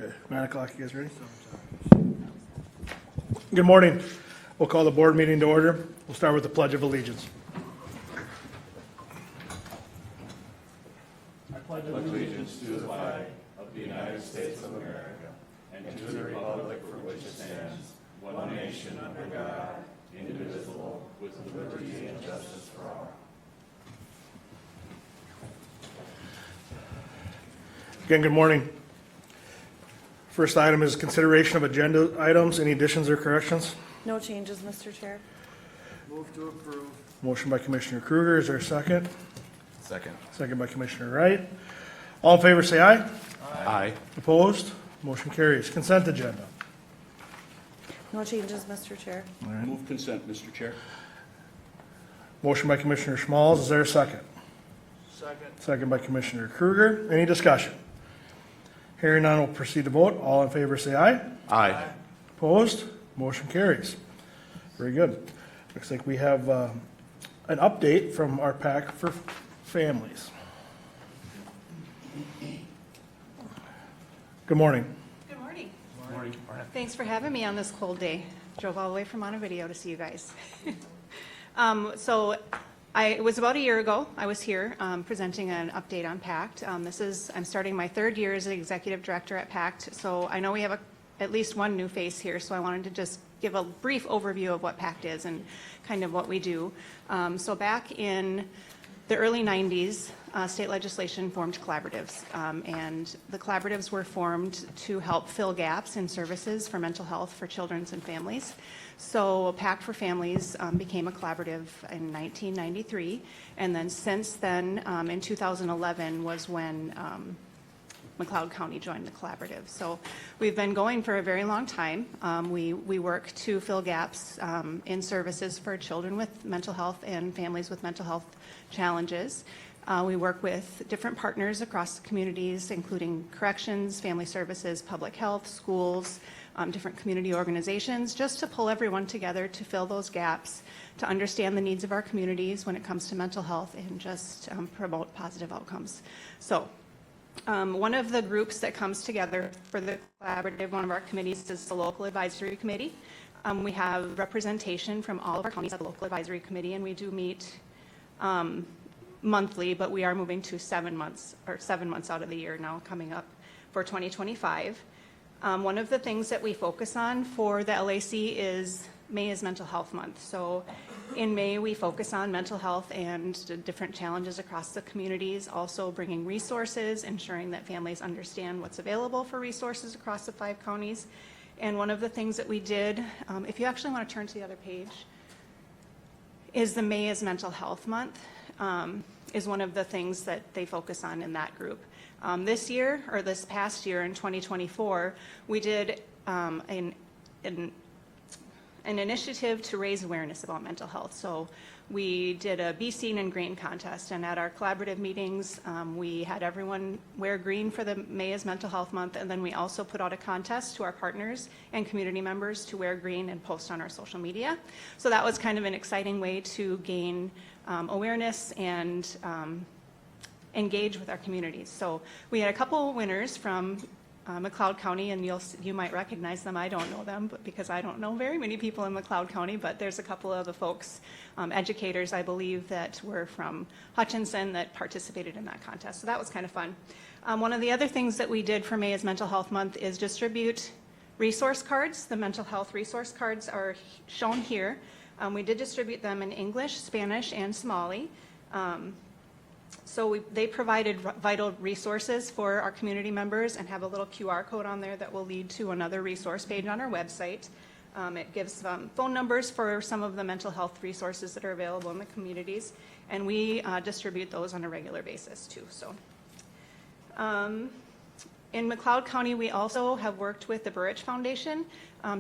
Okay, 9 o'clock, you guys ready? Good morning. We'll call the board meeting to order. We'll start with the Pledge of Allegiance. I pledge Allegiance to the flag of the United States of America and to the republic for which it stands, one nation under God, indivisible, with liberty and justice for all. Again, good morning. First item is consideration of agenda items. Any additions or corrections? No changes, Mr. Chair. Move to approve. Motion by Commissioner Kruger. Is there a second? Second. Second by Commissioner Wright. All in favor, say aye. Aye. Opposed? Motion carries. Consent agenda. No changes, Mr. Chair. Move consent, Mr. Chair. Motion by Commissioner Schmalz. Is there a second? Second. Second by Commissioner Kruger. Any discussion? Hearing none, we'll proceed to vote. All in favor, say aye. Aye. Opposed? Motion carries. Very good. Looks like we have an update from our PAC for families. Good morning. Good morning. Thanks for having me on this cold day. Drove all the way from Montevideo to see you guys. It was about a year ago. I was here presenting an update on PACT. I'm starting my third year as an executive director at PACT, so I know we have at least one new face here, so I wanted to just give a brief overview of what PACT is and kind of what we do. So back in the early 90s, state legislation formed collaboratives, and the collaboratives were formed to help fill gaps in services for mental health for children and families. So PACT for Families became a collaborative in 1993, and then since then, in 2011 was when McLeod County joined the collaborative. So we've been going for a very long time. We work to fill gaps in services for children with mental health and families with mental health challenges. We work with different partners across the communities, including corrections, family services, public health, schools, different community organizations, just to pull everyone together to fill those gaps, to understand the needs of our communities when it comes to mental health, and just promote positive outcomes. So one of the groups that comes together for the collaborative, one of our committees, is the local advisory committee. We have representation from all of our counties at the local advisory committee, and we do meet monthly, but we are moving to 7 months out of the year now coming up for 2025. One of the things that we focus on for the LAC is May is Mental Health Month. So in May, we focus on mental health and the different challenges across the communities, also bringing resources, ensuring that families understand what's available for resources across the 5 counties. And one of the things that we did, if you actually want to turn to the other page, is the May is Mental Health Month, is one of the things that they focus on in that group. This year, or this past year in 2024, we did an initiative to raise awareness about mental health. So we did a Be Seen in Green contest, and at our collaborative meetings, we had everyone wear green for the May is Mental Health Month, and then we also put out a contest to our partners and community members to wear green and post on our social media. So that was kind of an exciting way to gain awareness and engage with our communities. So we had a couple winners from McLeod County, and you might recognize them. I don't know them, but because I don't know very many people in McLeod County, but there's a couple of the folks, educators, I believe, that were from Hutchinson that participated in that contest. So that was kind of fun. One of the other things that we did for May is Mental Health Month is distribute resource cards. The mental health resource cards are shown here. We did distribute them in English, Spanish, and Somali. So they provided vital resources for our community members and have a little QR code on there that will lead to another resource page on our website. It gives phone numbers for some of the mental health resources that are available in the communities, and we distribute those on a regular basis too. So, in McLeod County, we also have worked with the Burrich Foundation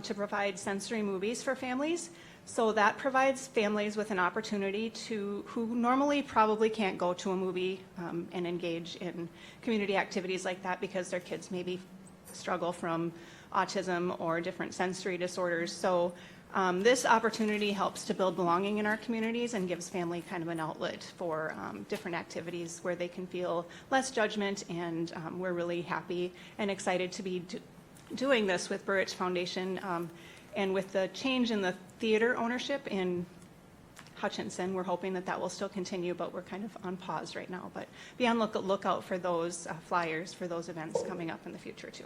to provide sensory movies for families. So that provides families with an opportunity who normally probably can't go to a movie and engage in community activities like that because their kids maybe struggle from autism or different sensory disorders. So This opportunity helps to build belonging in our communities and gives family kind of an outlet for different activities where they can feel less judgment, and we're really happy and excited to be doing this with Burrich Foundation. And with the change in the theater ownership in Hutchinson, we're hoping that that will still continue, but we're kind of on pause right now. But be on lookout for those flyers for those events coming up in the future too.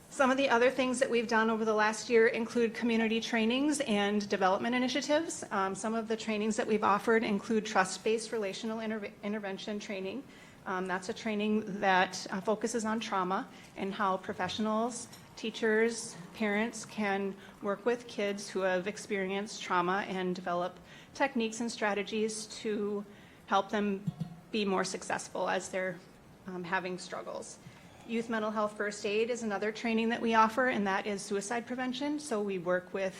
Some of the other things that we've done over the last year include community trainings and development initiatives. Some of the trainings that we've offered include trust-based relational intervention training. That's a training that focuses on trauma and how professionals, teachers, parents can work with kids who have experienced trauma and develop techniques and strategies to help them be more successful as they're having struggles. Youth mental health first aid is another training that we offer, and that is suicide prevention. So we work with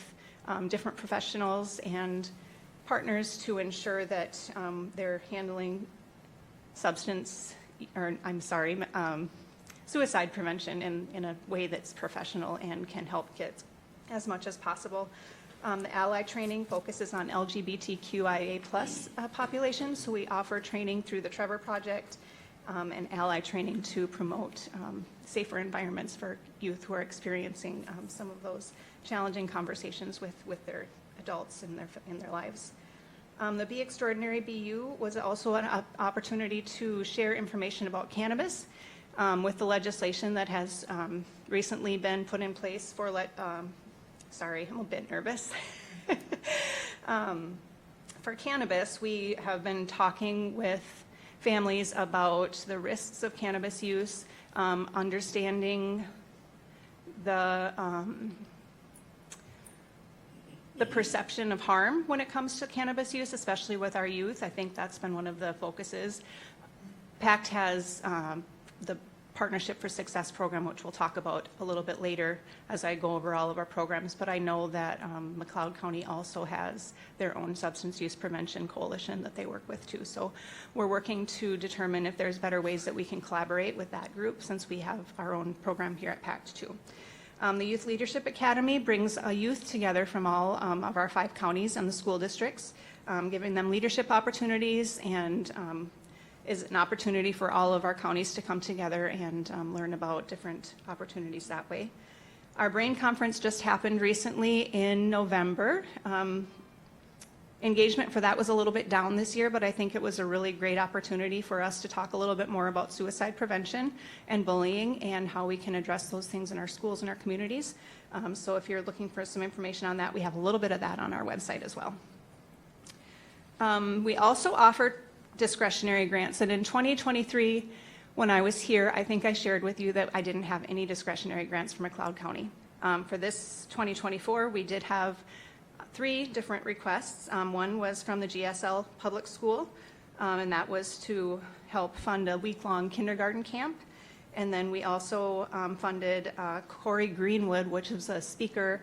different professionals and partners to ensure that they're handling suicide prevention in a way that's professional and can help kids as much as possible. The ally training focuses on LGBTQIA+ populations, so we offer training through the Trevor Project and ally training to promote safer environments for youth who are experiencing some of those challenging conversations with their adults in their lives. The Be Extraordinary BU was also an opportunity to share information about cannabis with the legislation that has recently been put in place for sorry, I'm a bit nervous. For cannabis, we have been talking with families about the risks of cannabis use, understanding the perception of harm when it comes to cannabis use, especially with our youth. I think that's been one of the focuses. PACT has the Partnership for Success program, which we'll talk about a little bit later as I go over all of our programs, but I know that McLeod County also has their own substance use prevention coalition that they work with too. So we're working to determine if there's better ways that we can collaborate with that group, since we have our own program here at PACT too. The Youth Leadership Academy brings a youth together from all of our 5 counties and the school districts, giving them leadership opportunities, and is an opportunity for all of our counties to come together and learn about different opportunities that way. Our BRAIN conference just happened recently in November. Engagement for that was a little bit down this year, but I think it was a really great opportunity for us to talk a little bit more about suicide prevention and bullying and how we can address those things in our schools and our communities. So if you're looking for some information on that, we have a little bit of that on our website as well. We also offer discretionary grants, and in 2023, when I was here, I think I shared with you that I didn't have any discretionary grants for McLeod County. For this 2024, we did have 3 different requests. One was from the GSL Public School, and that was to help fund a week-long kindergarten camp. And then we also funded Corey Greenwood, which is a speaker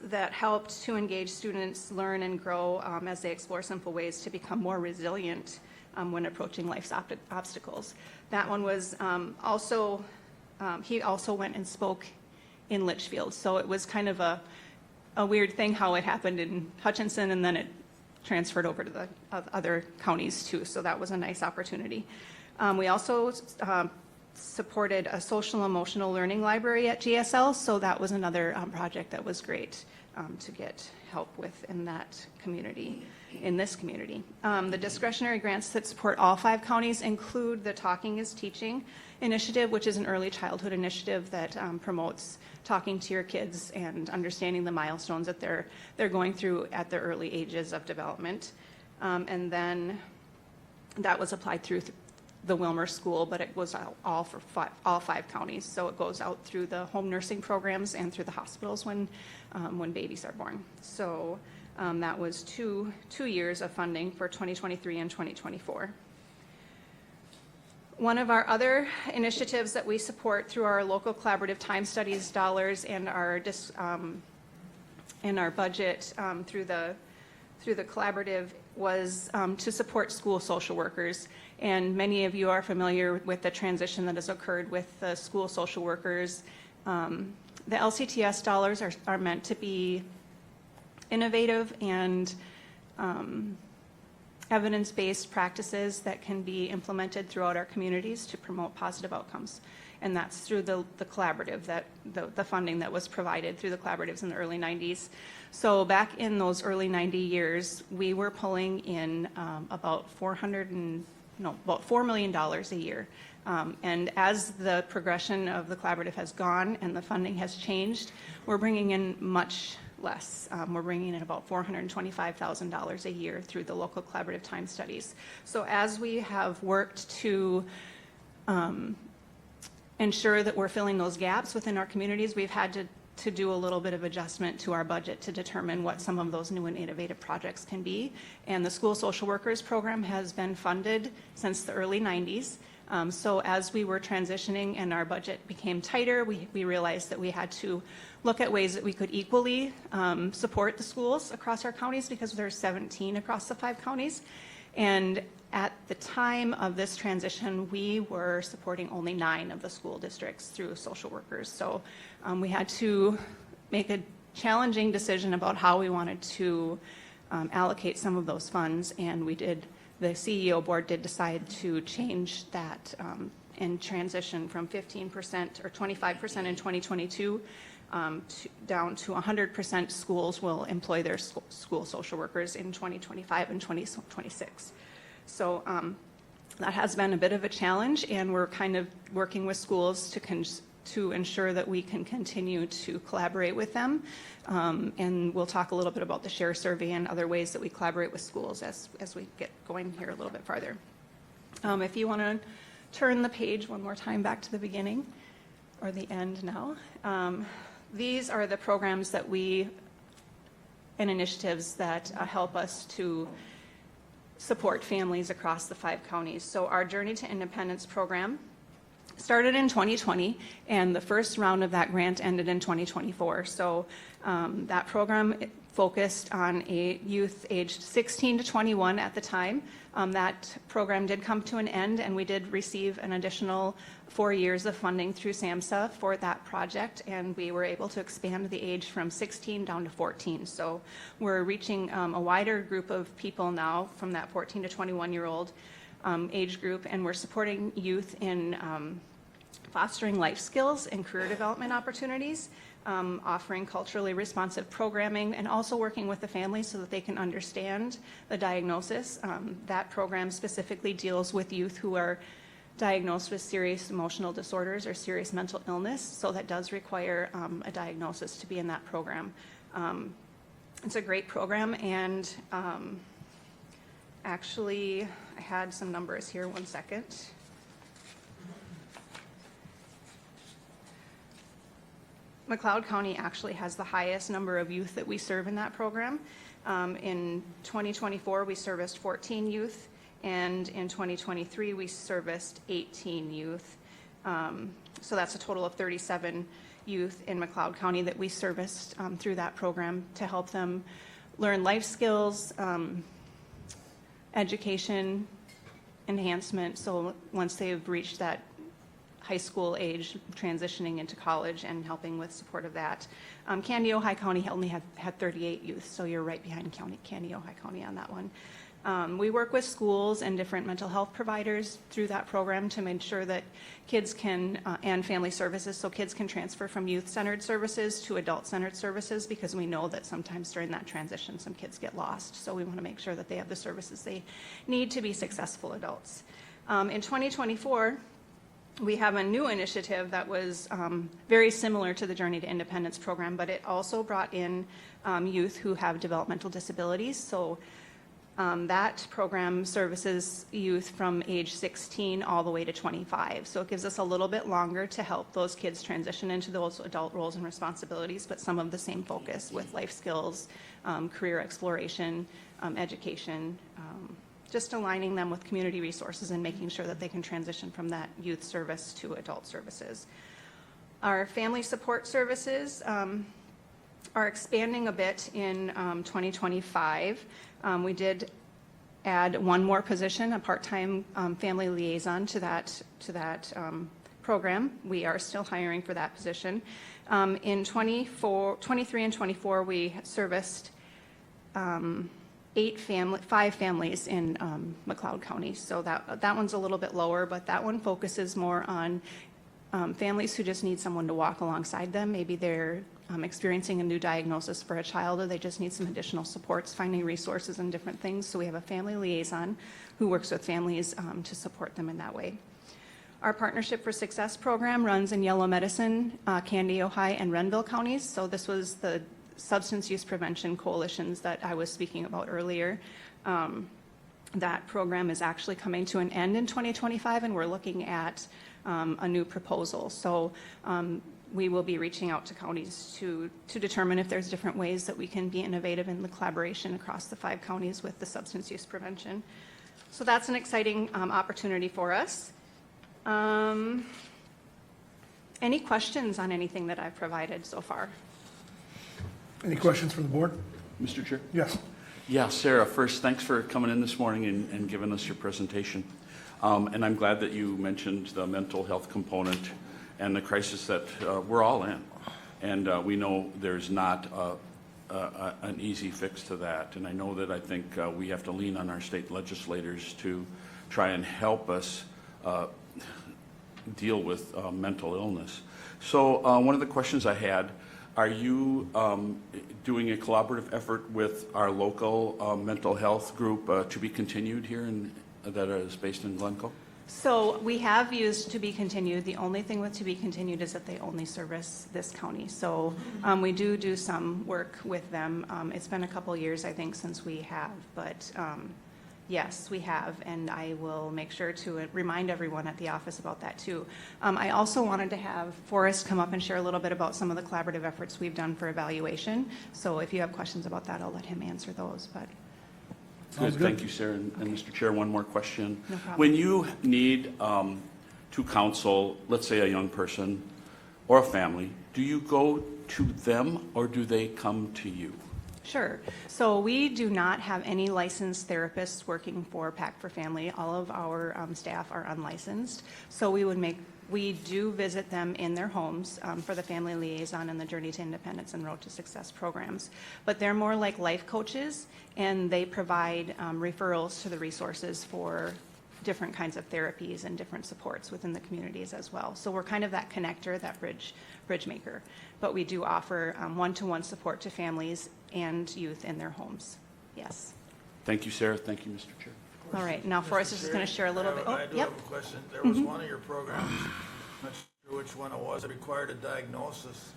that helped to engage students learn and grow as they explore simple ways to become more resilient when approaching life's obstacles. That one was he also went and spoke in Litchfield. So it was kind of a weird thing how it happened in Hutchinson, and then it transferred over to the other counties too. So that was a nice opportunity. We also supported a social emotional learning library at GSL, so that was another project that was great to get help with in that community, in this community. The discretionary grants that support all 5 counties include the Talking is Teaching initiative, which is an early childhood initiative that promotes talking to your kids and understanding the milestones that they're going through at the early ages of development. And then that was applied through the Wilmer School, but it was all for all 5 counties. So it goes out through the home nursing programs and through the hospitals when babies are born. So that was two years of funding for 2023 and 2024. One of our other initiatives that we support through our local collaborative time studies dollars and our budget through the collaborative was to support school social workers. And many of you are familiar with the transition that has occurred with the school social workers The LCTS dollars are meant to be innovative and evidence-based practices that can be implemented throughout our communities to promote positive outcomes. And that's through the collaborative, the funding that was provided through the collaboratives in the early 90s. So back in those early 90 years, we were pulling in about $4 million a year. And as the progression of the collaborative has gone and the funding has changed, we're bringing in much less. We're bringing in about $425,000 a year through the local collaborative time studies. So as we have worked to ensure that we're filling those gaps within our communities, we've had to do a little bit of adjustment to our budget to determine what some of those new and innovative projects can be. And the School Social Workers Program has been funded since the early 90s. So as we were transitioning and our budget became tighter, we realized that we had to look at ways that we could equally support the schools across our counties, because there's 17 across the 5 counties. And at the time of this transition, we were supporting only 9 of the school districts through social workers. So we had to make a challenging decision about how we wanted to allocate some of those funds, and we did. The CEO board did decide to change that and transition from 15% or 25% in 2022 down to 100% schools will employ their school social workers in 2025 and 2026. So that has been a bit of a challenge, and we're kind of working with schools to ensure that we can continue to collaborate with them. And we'll talk a little bit about the SHARE survey and other ways that we collaborate with schools as we get going here a little bit farther. If you want to turn the page one more time back to the beginning, or the end now. These are the programs that and initiatives that help us to support families across the 5 counties. So our Journey to Independence program started in 2020, and the first round of that grant ended in 2024. So that program focused on a youth aged 16 to 21 at the time. That program did come to an end, and we did receive an additional 4 years of funding through SAMHSA for that project, and we were able to expand the age from 16 down to 14. So we're reaching a wider group of people now from that 14 to 21-year-old age group, and we're supporting youth in fostering life skills and career development opportunities, offering culturally responsive programming, and also working with the families so that they can understand the diagnosis. That program specifically deals with youth who are diagnosed with serious emotional disorders or serious mental illness, so that does require a diagnosis to be in that program. It's a great program, and actually, I had some numbers here, one second. McLeod County actually has the highest number of youth that we serve in that program. In 2024, we serviced 14 youth, and in 2023, we serviced 18 youth. So that's a total of 37 youth in McLeod County that we serviced through that program to help them learn life skills, education enhancement, so once they've reached that high school age, transitioning into college and helping with support of that. Candido High County only had 38 youth, so you're right behind Candido High County on that one. We work with schools and different mental health providers through that program to make sure that kids can, and family services, so kids can transfer from youth-centered services to adult-centered services, because we know that sometimes during that transition some kids get lost. So we want to make sure that they have the services they need to be successful adults. In 2024, we have a new initiative that was very similar to the Journey to Independence program, but it also brought in youth who have developmental disabilities. So that program services youth from age 16 all the way to 25. So it gives us a little bit longer to help those kids transition into those adult roles and responsibilities, but some of the same focus with life skills, career exploration, education, just aligning them with community resources and making sure that they can transition from that youth service to adult services. Our family support services are expanding a bit in 2025. We did add one more position, a part-time family liaison to that program. We are still hiring for that position. In 23 and 24, we serviced 5 families in McLeod County. So that one's a little bit lower, but that one focuses more on families who just need someone to walk alongside them. Maybe they're experiencing a new diagnosis for a child, or they just need some additional supports, finding resources and different things. So we have a family liaison who works with families to support them in that way. Our Partnership for Success program runs in Yellow Medicine, Candy, Ojai, and Renville counties. So this was the substance use prevention coalitions that I was speaking about earlier. That program is actually coming to an end in 2025, and we're looking at a new proposal. So we will be reaching out to counties to determine if there's different ways that we can be innovative in the collaboration across the 5 counties with the substance use prevention. So that's an exciting opportunity for us. Any questions on anything that I've provided so far? Any questions from the board? Mr. Chair? Yes. Yeah, Sarah, first, thanks for coming in this morning and giving us your presentation. And I'm glad that you mentioned the mental health component and the crisis that we're all in. And we know there's not an easy fix to that. And I think we have to lean on our state legislators to try and help us deal with mental illness. So one of the questions I had, are you doing a collaborative effort with our local mental health group to be continued here that is based in Glencoe? So we have used To Be Continued. The only thing with To Be Continued is that they only service this county. So we do some work with them. It's been a couple years, I think, since we have, but yes, we have, and I will make sure to remind everyone at the office about that too. I also wanted to have Forrest come up and share a little bit about some of the collaborative efforts we've done for evaluation. So if you have questions about that, I'll let him answer those. But Sounds Good. good. Thank you, Sarah. And Mr. Chair, one more question. No problem. When you need to counsel, let's say a young person or a family, do you go to them or do they come to you? Sure. So we do not have any licensed therapists working for PAC for Family. All of our staff are unlicensed. So we do visit them in their homes for the Family Liaison and the Journey to Independence and Road to Success programs. But they're more like life coaches, and they provide referrals to the resources for different kinds of therapies and different supports within the communities as well. So we're kind of that connector, that bridge maker. But we do offer one-to-one support to families and youth in their homes. Yes. Thank you, Sarah. Thank you, Mr. Chair. All right. Now Forrest is just going to share a little bit. I do Yep. have a question. There was one of your programs, I'm not sure which one it was, it required a diagnosis.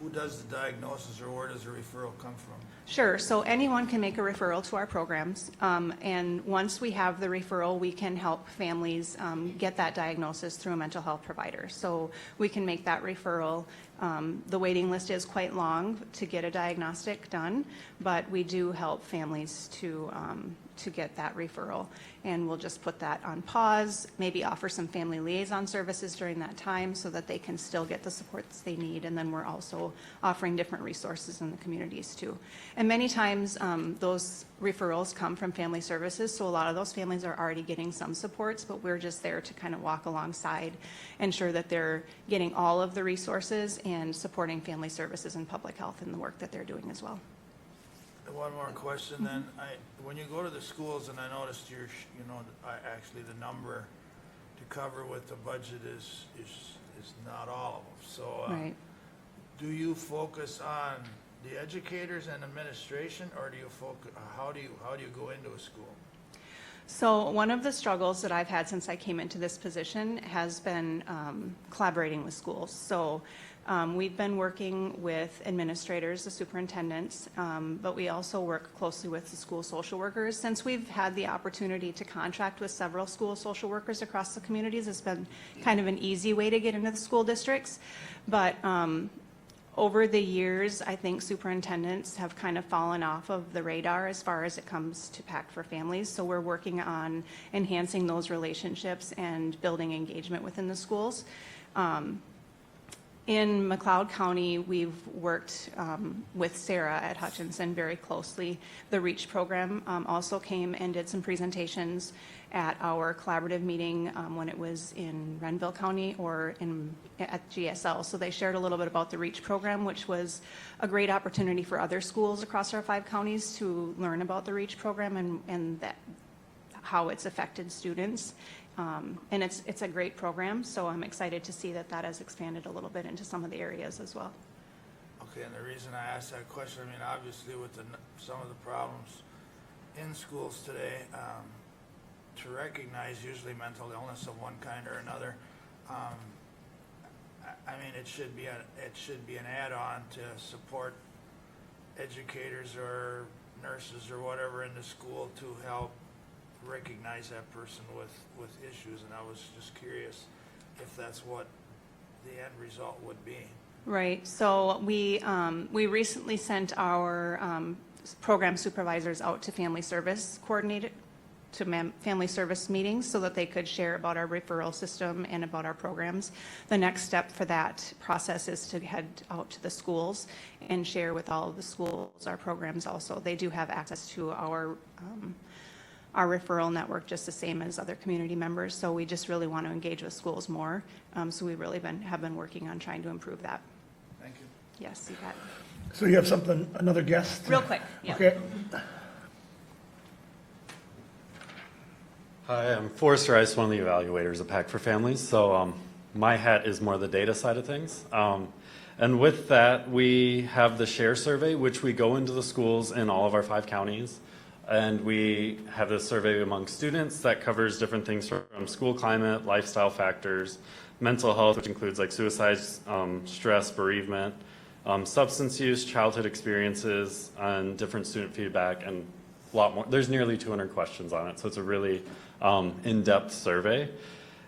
Who does the diagnosis, or where does the referral come from? Sure. So anyone can make a referral to our programs. And once we have the referral, we can help families get that diagnosis through a mental health provider. So we can make that referral. The waiting list is quite long to get a diagnostic done, but we do help families to get that referral. And we'll just put that on pause, maybe offer some family liaison services during that time so that they can still get the supports they need. And then we're also offering different resources in the communities too. And many times those referrals come from family services. So a lot of those families are already getting some supports, but we're just there to kind of walk alongside, ensure that they're getting all of the resources and supporting family services and public health in the work that they're doing as well. One more question then. When you go to the schools, and I noticed actually the number to cover with the budget is not all of them. So Right. do you focus on the educators and administration, or do you focus, how do you go into a school? So one of the struggles that I've had since I came into this position has been collaborating with schools. So we've been working with administrators, the superintendents, but we also work closely with the school social workers. Since we've had the opportunity to contract with several school social workers across the communities, it's been kind of an easy way to get into the school districts. But over the years, I think superintendents have kind of fallen off of the radar as far as it comes to PAC for Families. So we're working on enhancing those relationships and building engagement within the schools. In McLeod County, we've worked with Sarah at Hutchinson very closely. The REACH program also came and did some presentations at our collaborative meeting when it was in Renville County or at GSL. So they shared a little bit about the REACH program, which was a great opportunity for other schools across our 5 counties to learn about the REACH program and how it's affected students. And it's a great program, so I'm excited to see that has expanded a little bit into some of the areas as well. Okay, and the reason I asked that question, I mean, obviously with some of the problems in schools today, to recognize usually mental illness of one kind or another, I mean, it should be an add-on to support educators or nurses or whatever in the school to help recognize that person with issues, and I was just curious if that's what the end result would be. Right. So we recently sent our program supervisors out to family service meetings so that they could share about our referral system and about our programs. The next step for that process is to head out to the schools and share with all of the schools our programs also. They do have access to our referral network just the same as other community members, so we just really want to engage with schools more. So we really have been working on trying to improve that. Thank you. Yes, you got it. So you have something, another guest? Real quick, yeah. Okay. Hi, I'm Forrester Rice, one of the evaluators at PAC for Families. So my hat is more the data side of things. And with that, we have the SHARE survey, which we go into the schools in all of our 5 counties. And we have this survey among students that covers different things from school climate, lifestyle factors, mental health, which includes like suicide, stress, bereavement, substance use, childhood experiences, and different student feedback, and a lot more. There's nearly 200 questions on it, so it's a really in-depth survey.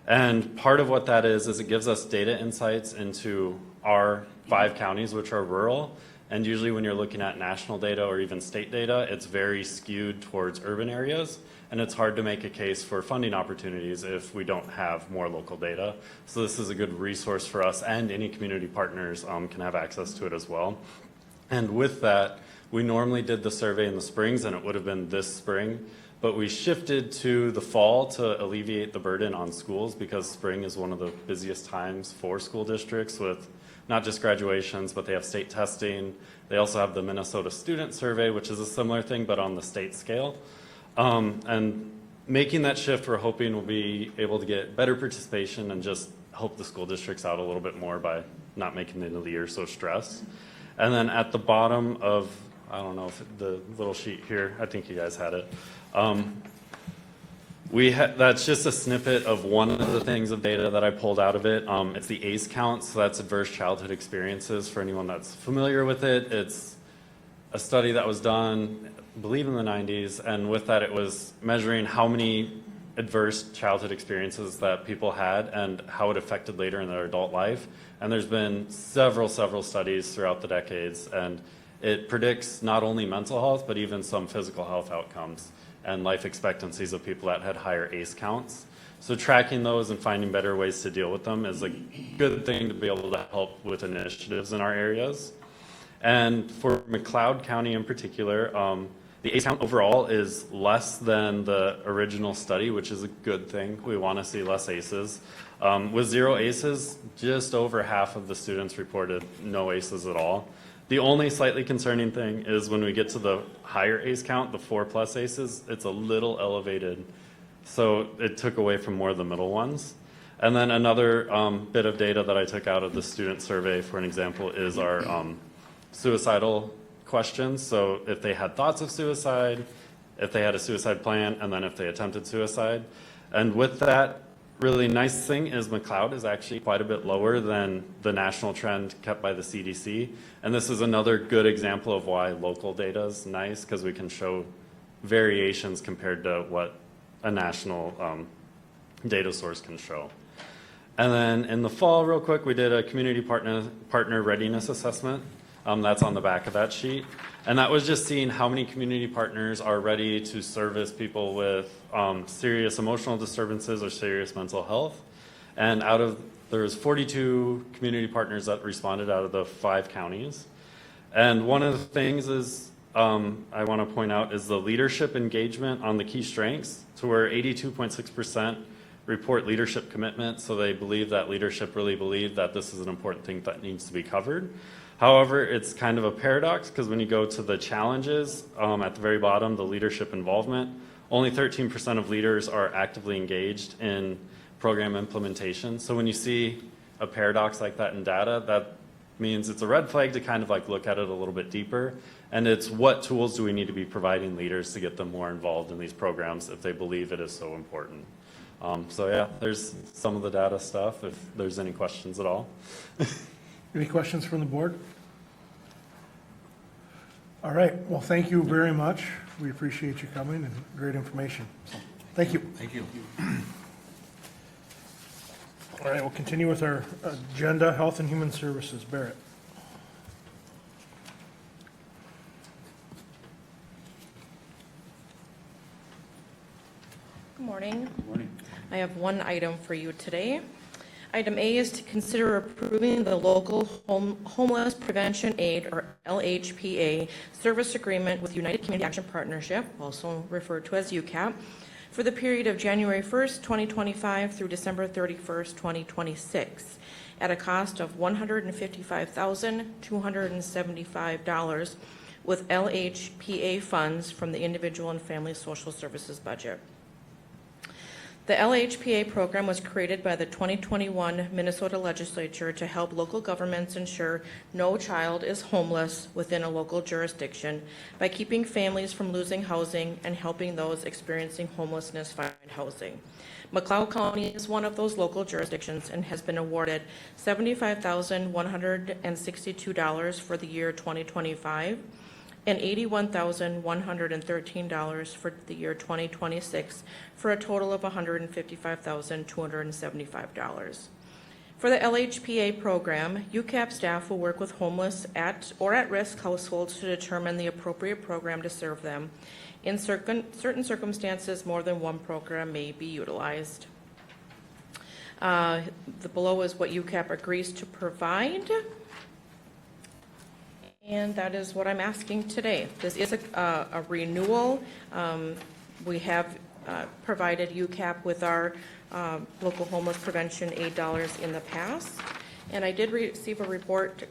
And part of what that is it gives us data insights into our 5 counties, which are rural. And usually when you're looking at national data or even state data, it's very skewed towards urban areas. And it's hard to make a case for funding opportunities if we don't have more local data. So this is a good resource for us, and any community partners can have access to it as well. And with that, we normally did the survey in the springs, and it would have been this spring. But we shifted to the fall to alleviate the burden on schools, because spring is one of the busiest times for school districts with not just graduations, but they have state testing. They also have the Minnesota Student Survey, which is a similar thing, but on the state scale. And making that shift, we're hoping we'll be able to get better participation and just help the school districts out a little bit more by not making the end of the year so stressed. And then at the bottom of, I don't know if the little sheet here, I think you guys had it. That's just a snippet of one of the things of data that I pulled out of it. It's the ACE count, so that's adverse childhood experiences for anyone that's familiar with it. It's a study that was done, I believe in the 90s, and with that it was measuring how many adverse childhood experiences that people had and how it affected later in their adult life. And there's been several studies throughout the decades, and it predicts not only mental health, but even some physical health outcomes and life expectancies of people that had higher ACE counts. So tracking those and finding better ways to deal with them is a good thing to be able to help with initiatives in our areas. And for McLeod County in particular, the ACE count overall is less than the original study, which is a good thing. We want to see less ACEs. With 0 ACEs, just over half of the students reported no ACEs at all. The only slightly concerning thing is when we get to the higher ACE count, the 4+ ACEs, it's a little elevated. So it took away from more of the middle ones. And then another bit of data that I took out of the student survey, for an example, is our suicidal questions. So if they had thoughts of suicide, if they had a suicide plan, and then if they attempted suicide. And with that, really nice thing is McLeod is actually quite a bit lower than the national trend kept by the CDC. And this is another good example of why local data is nice, because we can show variations compared to what a national data source can show. And then in the fall, real quick, we did a community partner readiness assessment. That's on the back of that sheet. And that was just seeing how many community partners are ready to service people with serious emotional disturbances or serious mental health. And out of there was 42 community partners that responded out of the 5 counties. And one of the things is, I want to point out, is the leadership engagement on the key strengths, to where 82.6% report leadership commitment, so they believe that leadership really believe that this is an important thing that needs to be covered. However, it's kind of a paradox, because when you go to the challenges at the very bottom, the leadership involvement, only 13% of leaders are actively engaged in program implementation. So when you see a paradox like that in data, that means it's a red flag to kind of like look at it a little bit deeper. And it's what tools do we need to be providing leaders to get them more involved in these programs if they believe it is so important. So yeah, there's some of the data stuff, if there's any questions at all. Any questions from the board? All right, well, thank you very much. We appreciate you coming and great information. So, thank you. Thank you. All right, we'll continue with our agenda, Health and Human Services. Barrett. Good morning. Good morning. I have one item for you today. Item A is to consider approving the local homeless prevention aid, or LHPA, service agreement with United Community Action Partnership, also referred to as UCAP, for the period of January 1st, 2025 through December 31st, 2026, at a cost of $155,275 with LHPA funds from the Individual and Family Social Services budget. The LHPA program was created by the 2021 Minnesota Legislature to help local governments ensure no child is homeless within a local jurisdiction by keeping families from losing housing and helping those experiencing homelessness find housing. McLeod County is one of those local jurisdictions and has been awarded $75,162 for the year 2025 and $81,113 for the year 2026, for a total of $155,275. For the LHPA program, UCAP staff will work with homeless or at-risk households to determine the appropriate program to serve them. In certain circumstances, more than one program may be utilized. The below is what UCAP agrees to provide. And that is what I'm asking today. This is a renewal. We have provided UCAP with our local homeless prevention aid dollars in the past. And I did receive a report,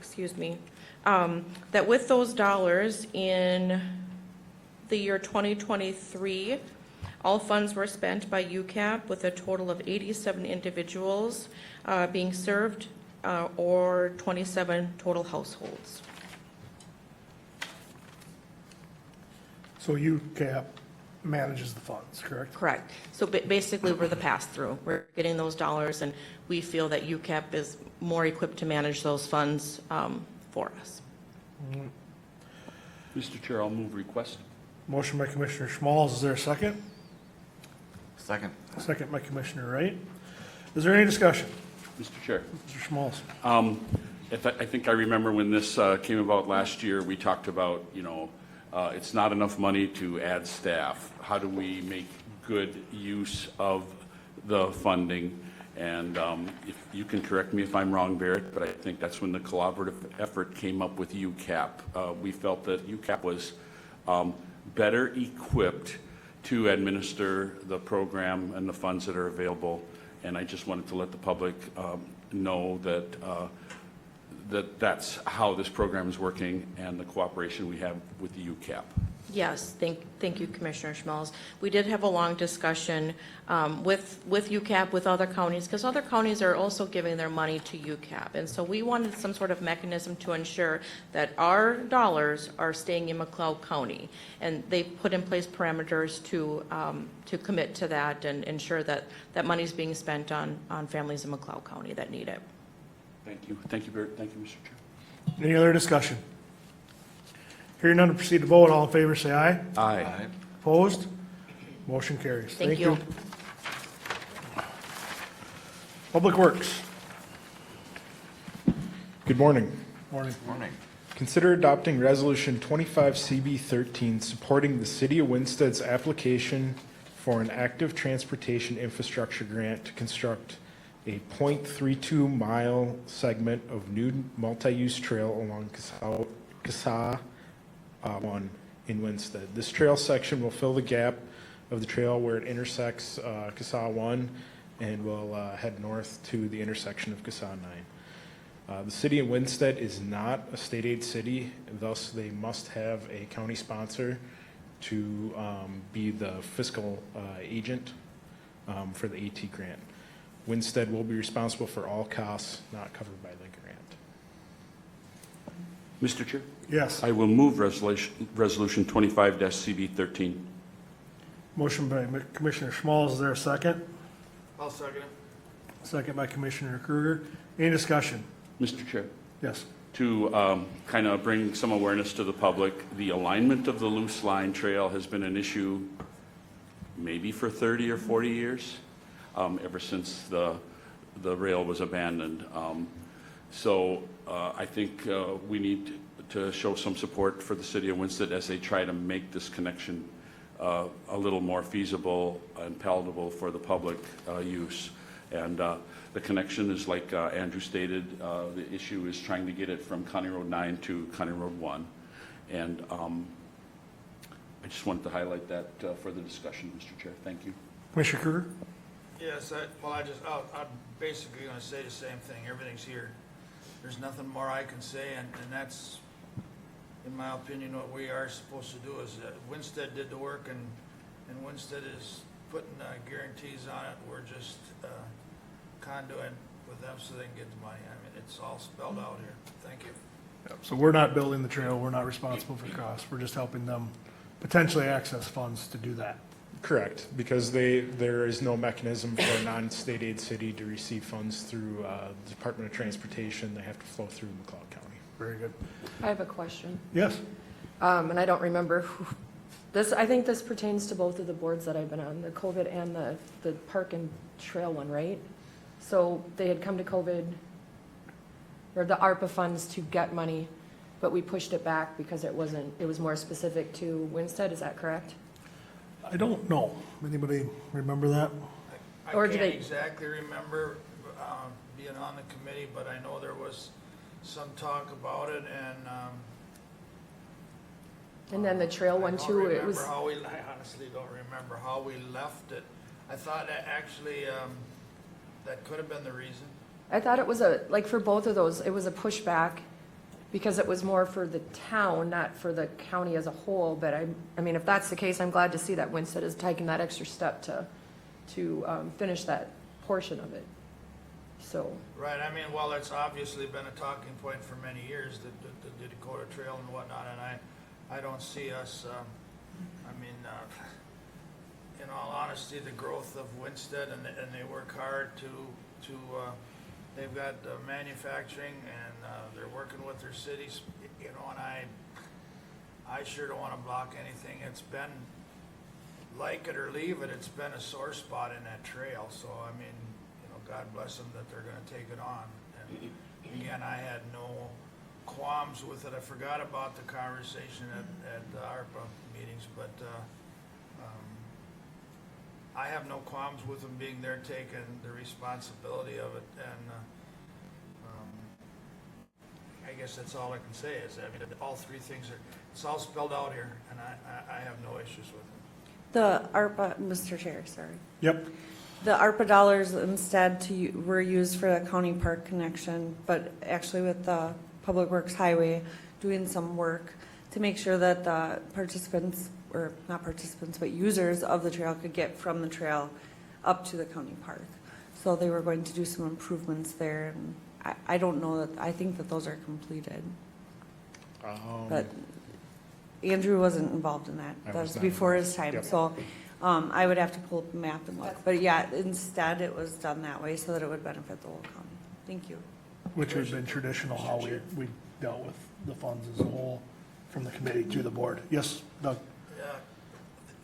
that with those dollars in the year 2023, all funds were spent by UCAP with a total of 87 individuals being served, or 27 total households. So UCAP manages the funds, correct? Correct. So basically, we're the pass-through. We're getting those dollars, and we feel that UCAP is more equipped to manage those funds for us. Mr. Chair, I'll move request. Motion by Commissioner Schmalz. Is there a second? Second. Second by Commissioner Wright. Is there any discussion? Mr. Chair. Mr. Schmalz. I think I remember when this came about last year, we talked about, it's not enough money to add staff. How do we make good use of the funding? And if you can correct me if I'm wrong, Barrett, but I think that's when the collaborative effort came up with UCAP. We felt that UCAP was better equipped to administer the program and the funds that are available. And I just wanted to let the public know that that's how this program is working and the cooperation we have with the UCAP. Yes, thank you, Commissioner Schmalz. We did have a long discussion with UCAP, with other counties, because other counties are also giving their money to UCAP. And so we wanted some sort of mechanism to ensure that our dollars are staying in McLeod County. And they put in place parameters to commit to that and ensure that that money is being spent on families in McLeod County that need it. Thank you. Thank you, Barrett. Thank you, Mr. Chair. Any other discussion? Hearing none, to proceed to vote. All in favor, say aye. Aye. Opposed? Motion carries. Thank you. Public Works. Good morning. Morning. Morning. Consider adopting Resolution 25 CB13 supporting the City of Winstead's application for an active transportation infrastructure grant to construct a .32 mile segment of new multi-use trail along CASA 1 in Winstead. This trail section will fill the gap of the trail where it intersects CASA 1 and will head north to the intersection of CASA 9. The city of Winstead is not a state aid city, thus they must have a county sponsor to be the fiscal agent for the AT grant. Winstead will be responsible for all costs not covered by the grant. Mr. Chair, Yes. I will move resolution 25-CB13. Motion by Commissioner Schmalz. Is there a second? I'll second it. Second by Commissioner Kruger. Any discussion? Mr. Chair, Yes. to kind of bring some awareness to the public, the alignment of the loose line trail has been an issue maybe for 30 or 40 years, ever since the rail was abandoned. So I think we need to show some support for the city of Winstead as they try to make this connection a little more feasible and palatable for the public use. And the connection is like Andrew stated, the issue is trying to get it from County Road 9 to County Road 1. And I just wanted to highlight that for the discussion, Mr. Chair. Thank you. Commissioner Kruger? Yes, I'm basically gonna say the same thing. Everything's here. There's nothing more I can say, and that's, in my opinion, what we are supposed to do is, Winstead did the work, and Winstead is putting guarantees on it. We're just conduit with them so they can get the money. I mean, it's all spelled out here. Thank you. So we're not building the trail, we're not responsible for costs, we're just helping them potentially access funds to do that. Correct, because there is no mechanism for a non-state aid city to receive funds through the Department of Transportation. They have to flow through McLeod County. Very good. I have a question, Yes? and I don't remember this. I think this pertains to both of the boards that I've been on, the COVID and the park and trail one, right? So they had come to COVID, or the ARPA funds to get money, but we pushed it back because it was more specific to Winstead, is that correct? I don't know. Anybody remember that? I Or do can't they- exactly remember being on the committee, but I know there was some talk about it, And then the trail one too, it was, I honestly don't remember how we left it. I thought that actually, that could have been the reason. I thought it was like for both of those, it was a pushback because it was more for the town, not for the county as a whole. But I mean, if that's the case, I'm glad to see that Winstead is taking that extra step to finish that portion of it. So, Right, I mean, well, it's obviously been a talking point for many years, the Dakota Trail and whatnot, and I don't see us, in all honesty, the growth of Winstead, and they work hard to they've got manufacturing, and they're working with their cities, and I sure don't want to block anything. It's been, like it or leave it, it's been a sore spot in that trail, so I mean, God bless them that they're gonna take it on. And again, I had no qualms with it. I forgot about the conversation at the ARPA meetings, but I have no qualms with them being there, taking the responsibility of it, and I guess that's all I can say is, I mean, all three things it's all spelled out here, and I have no issues with it. The ARPA, Mr. Chair, sorry. Yep. The ARPA dollars instead were used for the county park connection, but actually with the Public Works Highway, doing some work to make sure that the participants, or not participants, but users of the trail could get from the trail up to the county park. So they were going to do some improvements there, and I don't know that, I think that those are completed. But Andrew wasn't involved in that. I That was was not before involved. his time, Yep. so I would have to pull up the map and look. But yeah, instead it was done that way so that it would benefit the whole county. Thank you. Which has been traditional, how we dealt with the funds as a whole, from the committee to the board. Yes, Doug? Yeah,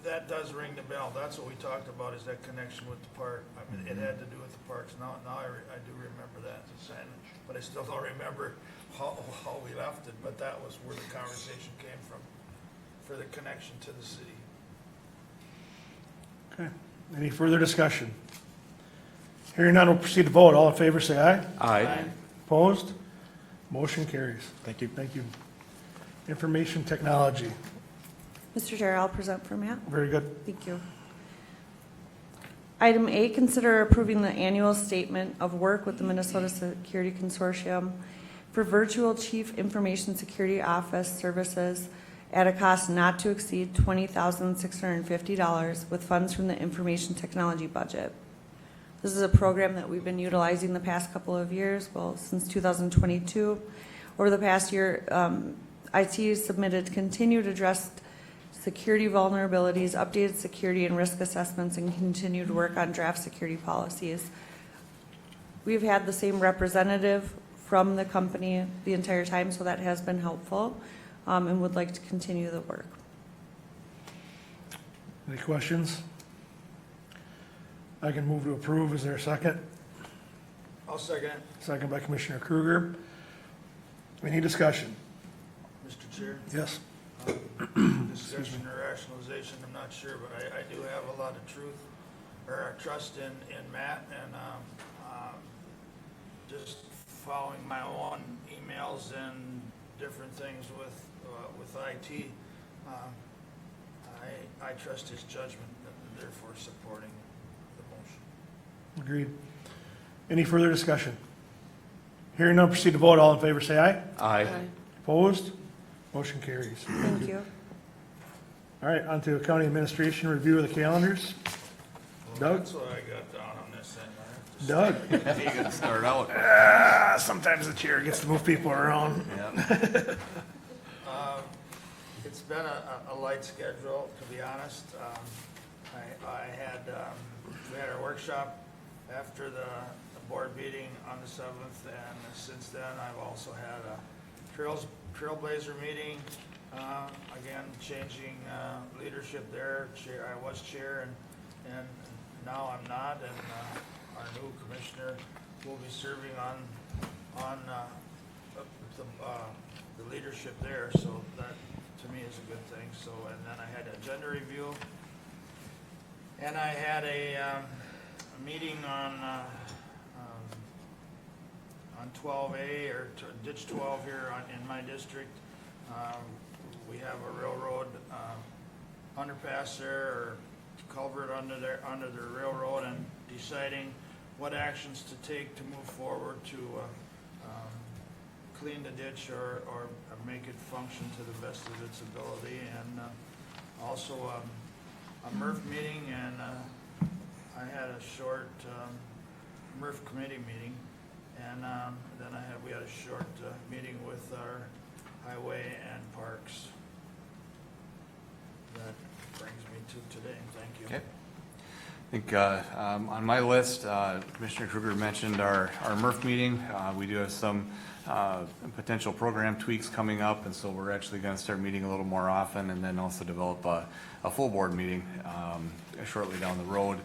that does ring the bell. That's what we talked about, is that connection with the park. I mean, it had to do with the parks. Now I do remember that, but I still don't remember how we left it, but that was where the conversation came from, for the connection to the city. Okay. Any further discussion? Hearing none, we'll proceed to vote. All in favor, say aye. Aye. Opposed? Motion carries. Thank you. Thank you. Information technology. Mr. Chair, I'll present for Matt. Very good. Thank you. Item A, consider approving the annual statement of work with the Minnesota Security Consortium for virtual chief information security office services at a cost not to exceed $20,650 with funds from the information technology budget. This is a program that we've been utilizing the past couple of years, well, since 2022. Over the past year, IT has submitted continued addressed security vulnerabilities, updated security and risk assessments, and continued work on draft security policies. We've had the same representative from the company the entire time, so that has been helpful, and would like to continue the work. Any questions? I can move to approve. Is there a second? I'll second it, Second by Commissioner Kruger. Any discussion? Mr. Chair. Yes. Discussion or rationalization, I'm not sure, but I do have a lot of truth or trust in Matt, and just following my own emails and different things with IT, I trust his judgment, and therefore supporting the motion. Agreed. Any further discussion? Hearing none, proceed to vote. All in favor, say aye. Aye. Opposed? Motion carries. Thank you. All right, on to county administration review of the calendars. Doug? That's what I got down on this end. I have to Doug? You can start out. Sometimes the chair gets to move people around. It's been a light schedule, to be honest. We had our workshop after the board meeting on the 7th, and since then, I've also had a Trailblazer meeting, again, changing leadership there. I was chair, and now I'm not, and our new commissioner will be serving on the leadership there, so that, to me, is a good thing. So, and then I had agenda review, and I had a meeting on 12A, or ditch 12 here in my district. We have a railroad underpass there, or culvert under the railroad, and deciding what actions to take to move forward to clean the ditch or make it function to the best of its ability. And also a MRF meeting, and I had a short MRF committee meeting, and then we had a short meeting with our highway and parks. That brings me to today. Thank you. Okay. I think on my list, Commissioner Kruger mentioned our MRF meeting. We do have some potential program tweaks coming up, and so we're actually going to start meeting a little more often, and then also develop a full board meeting shortly down the road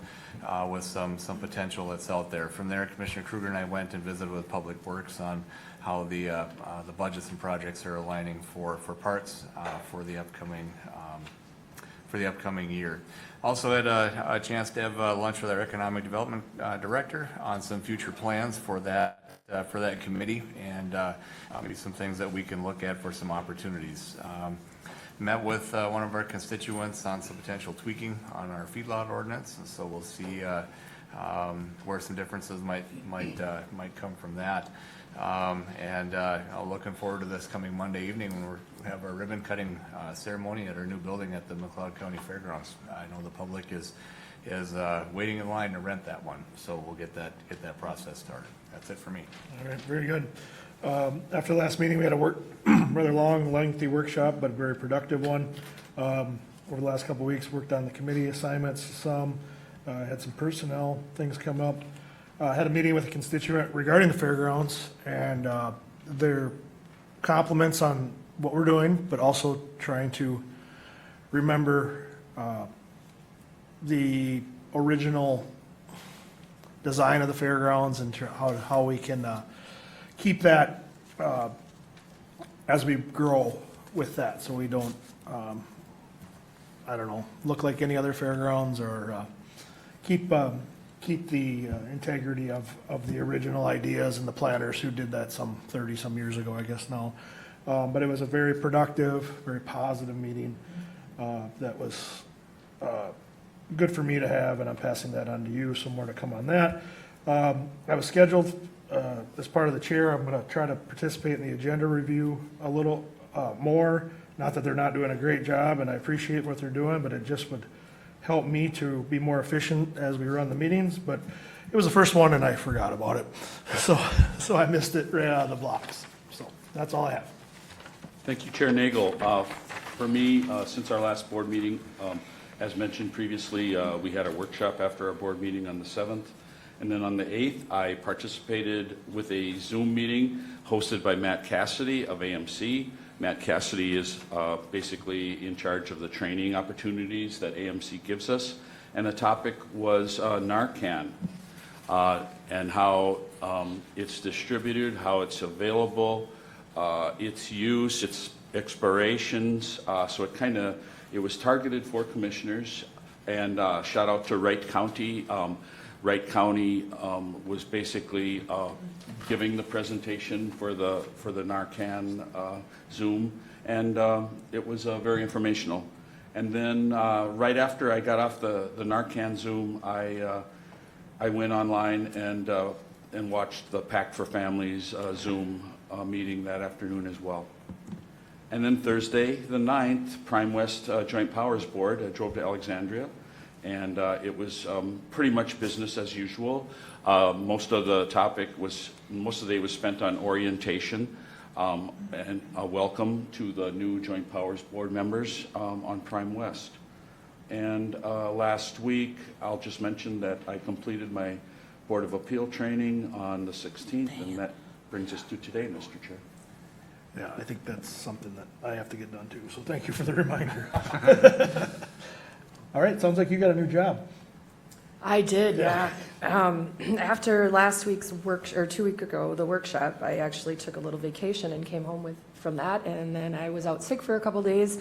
with some potential that's out there. From there, Commissioner Kruger and I went and visited with Public Works on how the budgets and projects are aligning for parts for the upcoming year. Also had a chance to have lunch with our economic development director on some future plans for that committee, and maybe some things that we can look at for some opportunities. Met with one of our constituents on some potential tweaking on our feedlot ordinance, and so we'll see where some differences might come from that. And I'm looking forward to this coming Monday evening when we have our ribbon cutting ceremony at our new building at the McLeod County Fairgrounds. I know the public is waiting in line to rent that one, so we'll get that process started. That's it for me. All right, very good. After the last meeting, we had a rather long, lengthy workshop, but very productive one. Over the last couple of weeks, worked on the committee assignments some, had some personnel things come up. Had a meeting with a constituent regarding the fairgrounds, and their compliments on what we're doing, but also trying to remember the original design of the fairgrounds and how we can keep that as we grow with that, so we don't, look like any other fairgrounds, or keep keep the integrity of the original ideas and the planners who did that some 30-some years ago, I guess now. But it was a very productive, very positive meeting that was good for me to have, and I'm passing that on to you, so more to come on that. I was scheduled, as part of the chair, I'm gonna try to participate in the agenda review a little more. Not that they're not doing a great job, and I appreciate what they're doing, but it just would help me to be more efficient as we run the meetings. But it was the first one, and I forgot about it. So I missed it right out of the blocks. So that's all I have. Thank you, Chair Nagel. For me, since our last board meeting, as mentioned previously, we had a workshop after our board meeting on the 7th. And then on the 8th, I participated with a Zoom meeting hosted by Matt Cassidy of AMC. Matt Cassidy is basically in charge of the training opportunities that AMC gives us. And the topic was Narcan and how it's distributed, how it's available, its use, its expirations. So it was targeted for commissioners. And shout out to Wright County. Wright County was basically giving the presentation for the Narcan Zoom, and it was very informational. And then right after I got off the Narcan Zoom, I went online and watched the Pact for Families Zoom meeting that afternoon as well. And then Thursday, the 9th, Prime West Joint Powers Board drove to Alexandria. And it was pretty much business as usual. Most of the day was spent on orientation and a welcome to the new Joint Powers Board members on Prime West. And last week, I'll just mention that I completed my Board of Appeal training on the 16th, and that brings us to today, Mr. Chair. Yeah, I think that's something that I have to get done too, so thank you for the reminder. All right, sounds like you got a new job. I did, yeah. After last week's 2 weeks ago, the workshop, I actually took a little vacation and came home from that, and then I was out sick for a couple days.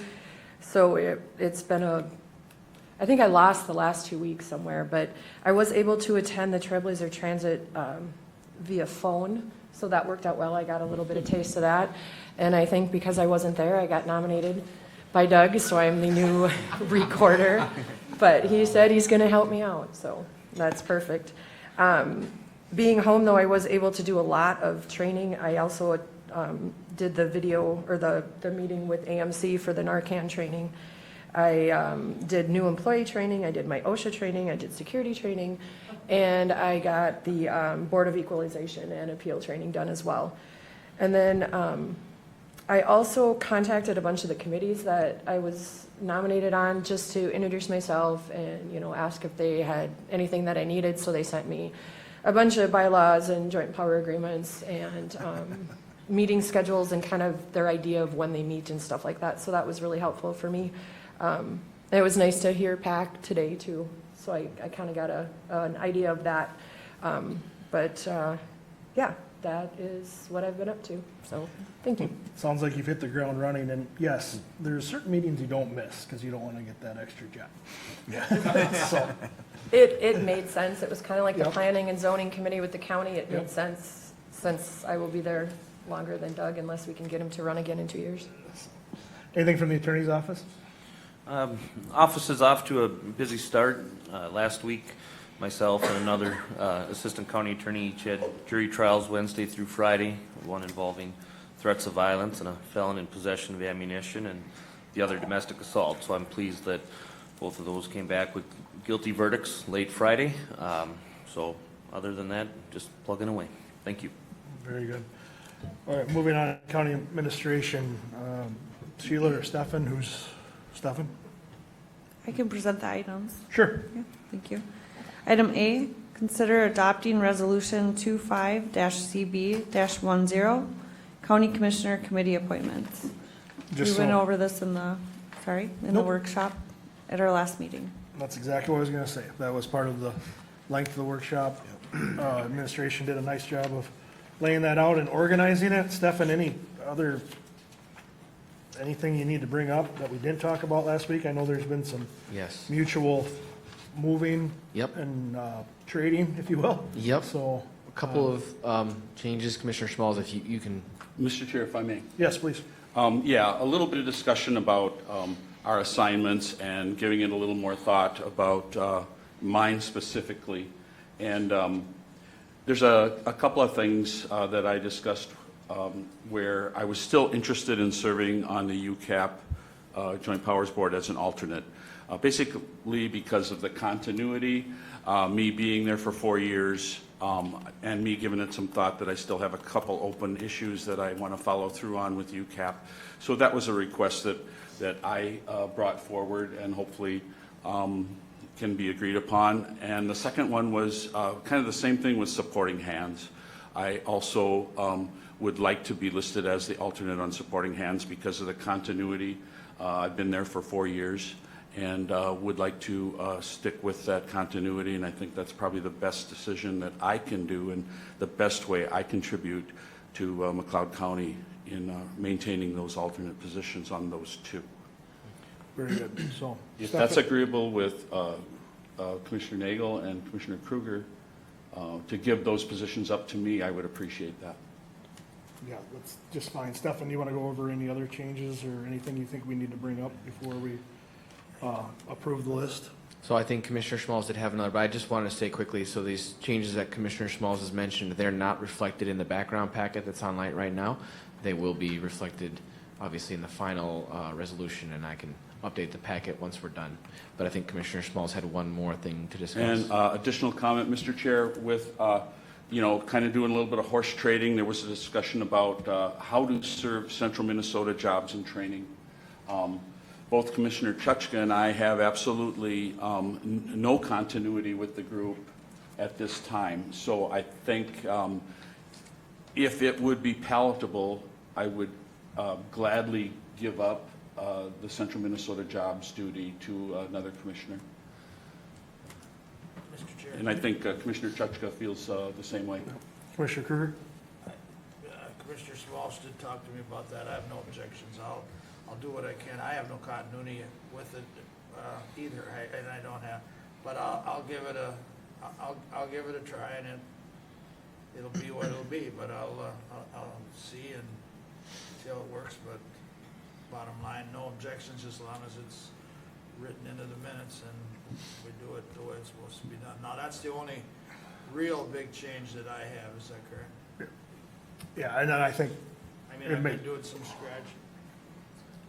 So it's been I think I lost the last 2 weeks somewhere, but I was able to attend the Trailblazer Transit via phone, so that worked out well. I got a little bit of taste of that, and I think because I wasn't there, I got nominated by Doug, so I'm the new recorder. But he said he's going to help me out, so that's perfect. Being home, though, I was able to do a lot of training. I also did the video or the meeting with AMC for the Narcan training. I did new employee training. I did my OSHA training. I did security training. And I got the Board of Equalization and Appeal training done as well. And then I also contacted a bunch of the committees that I was nominated on just to introduce myself and, ask if they had anything that I needed. So they sent me a bunch of bylaws and joint power agreements and meeting schedules and kind of their idea of when they meet and stuff like that. So that was really helpful for me. It was nice to hear PAC today too. So I kind of got an idea of that. Yeah. That is what I've been up to, so thank you. Sounds like you've hit the ground running, and yes, there's certain meetings you don't miss because you don't want to get that extra job. Yeah. So. It made sense. It was kind of like the Yep. Planning and Zoning Committee with the county. It Yep. made sense since I will be there longer than Doug unless we can get him to run again in 2 years. Anything from the attorney's office? Office is off to a busy start. Last week, myself and another assistant county attorney each had jury trials Wednesday through Friday, one involving threats of violence and a felon in possession of ammunition, and the other domestic assault. So I'm pleased that both of those came back with guilty verdicts late Friday. So other than that, just plugging away. Thank you. Very good. All right, moving on, county administration, Sheila or Stefan, who's Stefan? I can present the items. Sure. Yeah, thank you. Item A, consider adopting Resolution 25-CB-10, County Commissioner Committee Appointments. We went over this in the Nope. workshop at our last meeting. That's exactly what I was going to say. That was part of the length of the workshop. Administration did a nice job of laying that out and organizing it. Stefan, anything you need to bring up that we didn't talk about last week? I know there's been some Yes. mutual moving Yep. and trading, if you will. Yep. So, A couple of changes, Commissioner Schmalz, if you can. Mr. Chair, if I may. yes, please. Yeah, a little bit of discussion about our assignments and giving it a little more thought about mine specifically. And there's a couple of things that I discussed where I was still interested in serving on the UCAP Joint Powers Board as an alternate. Basically because of the continuity, me being there for 4 years, and me giving it some thought that I still have a couple open issues that I want to follow through on with UCAP. So that was a request that I brought forward and hopefully can be agreed upon. And the second one was kind of the same thing with supporting hands. I also would like to be listed as the alternate on supporting hands because of the continuity. I've been there for 4 years and would like to stick with that continuity, and I think that's probably the best decision that I can do and the best way I contribute to McLeod County in maintaining those alternate positions on those two. Very good. So, If that's agreeable with Commissioner Nagel and Commissioner Kruger, to give those positions up to me, I would appreciate that. yeah, that's just fine. Stefan, you want to go over any other changes or anything you think we need to bring up before we approve the list? So I think Commissioner Schmalz did have another, but I just wanted to say quickly, so these changes that Commissioner Schmalz has mentioned, they're not reflected in the background packet that's online right now. They will be reflected, obviously, in the final resolution, and I can update the packet once we're done. But I think Commissioner Schmalz had one more thing to discuss. And additional comment, Mr. Chair, with kind of doing a little bit of horse trading, there was a discussion about how to serve Central Minnesota jobs and training. Both Commissioner Chuchka and I have absolutely no continuity with the group at this time. So I think if it would be palatable, I would gladly give up the Central Minnesota jobs duty to another commissioner. Mr. Chair. And I think Commissioner Chuchka feels the same way. Commissioner Kruger? Commissioner Schmalz did talk to me about that. I have no objections. I'll do what I can. I have no continuity with it either, and I don't have. But I'll give it a try, and it'll be what it'll be. But I'll see how it works. But bottom line, no objections as long as it's written into the minutes and we do it the way it's supposed to be done. Now that's the only real big change that I have. Is that correct? Yeah, and then I think I mean, I've been doing some scratch.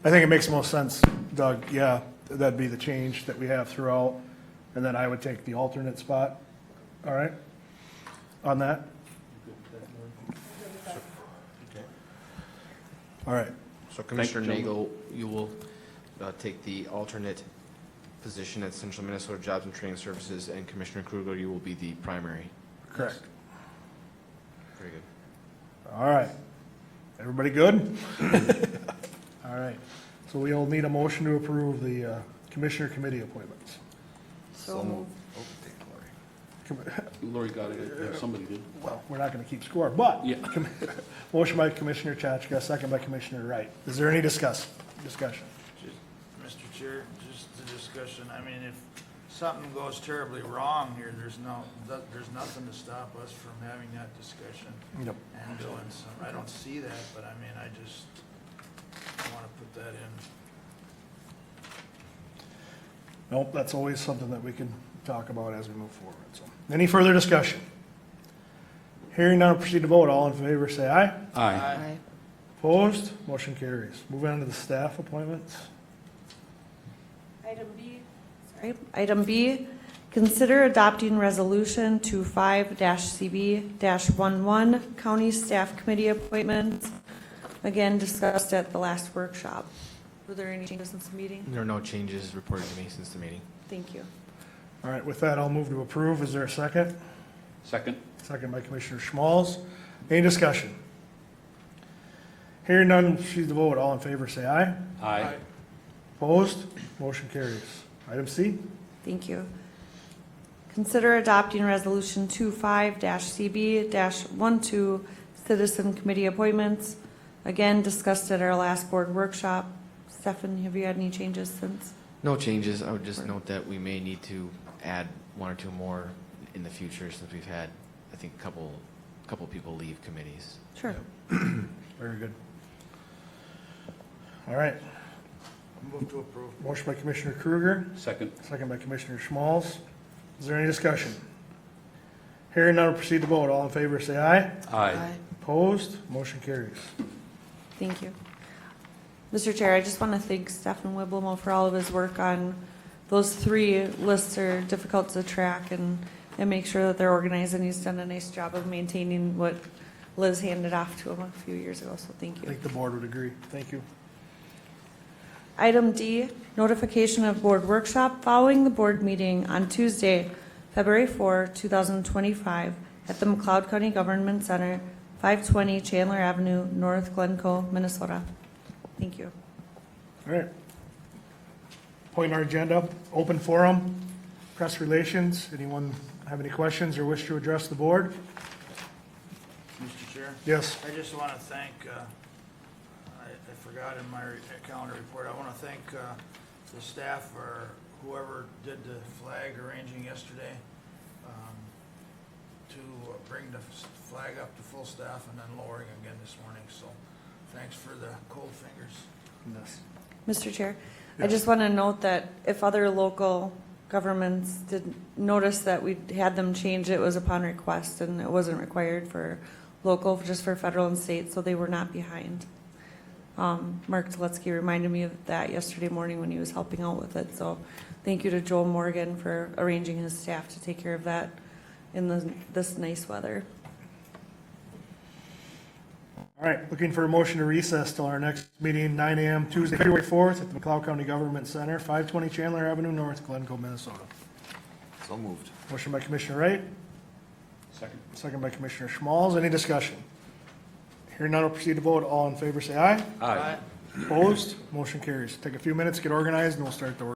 I think it makes most sense, Doug. Yeah, that'd be the change that we have throughout. And then I would take the alternate spot. All right? On that? All right. So Commissioner gentlemen. Nagel, you will take the alternate position at Central Minnesota Jobs and Training Services, and Commissioner Kruger, you will be the primary. Correct. Very good. All right. Everybody good? All right. So we'll need a motion to approve the Commissioner Committee appointments. So moved. Lori got it, if somebody did. Well, we're not going to keep score, but Yeah. motion by Commissioner Chachka, second by Commissioner Wright. Is there any discussion? Mr. Chair, just the discussion, I mean, if something goes terribly wrong here, there's nothing to stop us from having that discussion Yep. and doing some, I don't see that, but I mean, I just want to put that in. Nope, that's always something that we can talk about as we move forward. So, any further discussion? Hearing none, proceed to vote. All in favor, say aye. Aye. Opposed? Motion carries. Moving on to the staff appointments. Item B, consider adopting resolution 25-CB-11 county staff committee appointments. Again, discussed at the last workshop. Were there any changes since the meeting? There are no changes reported to me since the meeting. Thank you. All right, with that, I'll move to approve. Is there a second? Second? Second by Commissioner Schmalz. Any discussion? Hearing none, proceed to vote. All in favor, say aye. Aye. Opposed? Motion carries. Item C. Thank you. Consider adopting resolution 25-CB-12 citizen committee appointments. Again, discussed at our last board workshop. Stefan, have you had any changes since? No changes. I would just note that we may need to add one or two more in the future since we've had, I think, a couple people leave committees. Sure. Very good. All right. Move to approve. Motion by Commissioner Kruger, Second. second by Commissioner Schmalz. Is there any discussion? Hearing none, we'll proceed to vote. All in favor, say aye. Aye. Opposed? Motion carries. Thank you. Mr. Chair, I just want to thank Stefan Wiblemo for all of his work on those 3 lists are difficult to track and make sure that they're organized, and he's done a nice job of maintaining what Liz handed off to him a few years ago, so thank I you. think the board would agree. Thank you. Item D, notification of board workshop following the board meeting on Tuesday, February 4, 2025, at the McLeod County Government Center, 520 Chandler Avenue, North Glencoe, Minnesota. Thank you. All right. Point on our agenda, open forum, press relations. Anyone have any questions or wish to address the board? Mr. Chair? Yes. I just want to thank, I forgot in my calendar report, I want to thank the staff or whoever did the flag arranging yesterday to bring the flag up to full staff and then lowering again this morning. So thanks for the cold fingers. Yes. Mr. Chair, I Yes. just want to note that if other local governments did notice that we had them change, it was upon request and it wasn't required for local, just for federal and state, so they were not behind. Mark Teletsky reminded me of that yesterday morning when he was helping out with it, so thank you to Joel Morgan for arranging his staff to take care of that in this nice weather. All right, looking for a motion to recess till our next meeting, 9 a.m. Tuesday, February 4th at the McLeod County Government Center, 520 Chandler Avenue North, Glencoe, Minnesota. So moved. Motion by Commissioner Wright, Second. second by Commissioner Schmalz. Any discussion? Hearing none, we'll proceed to vote. All in favor, say aye. Aye. Opposed? Motion carries. Take a few minutes, get organized, and we'll start the work.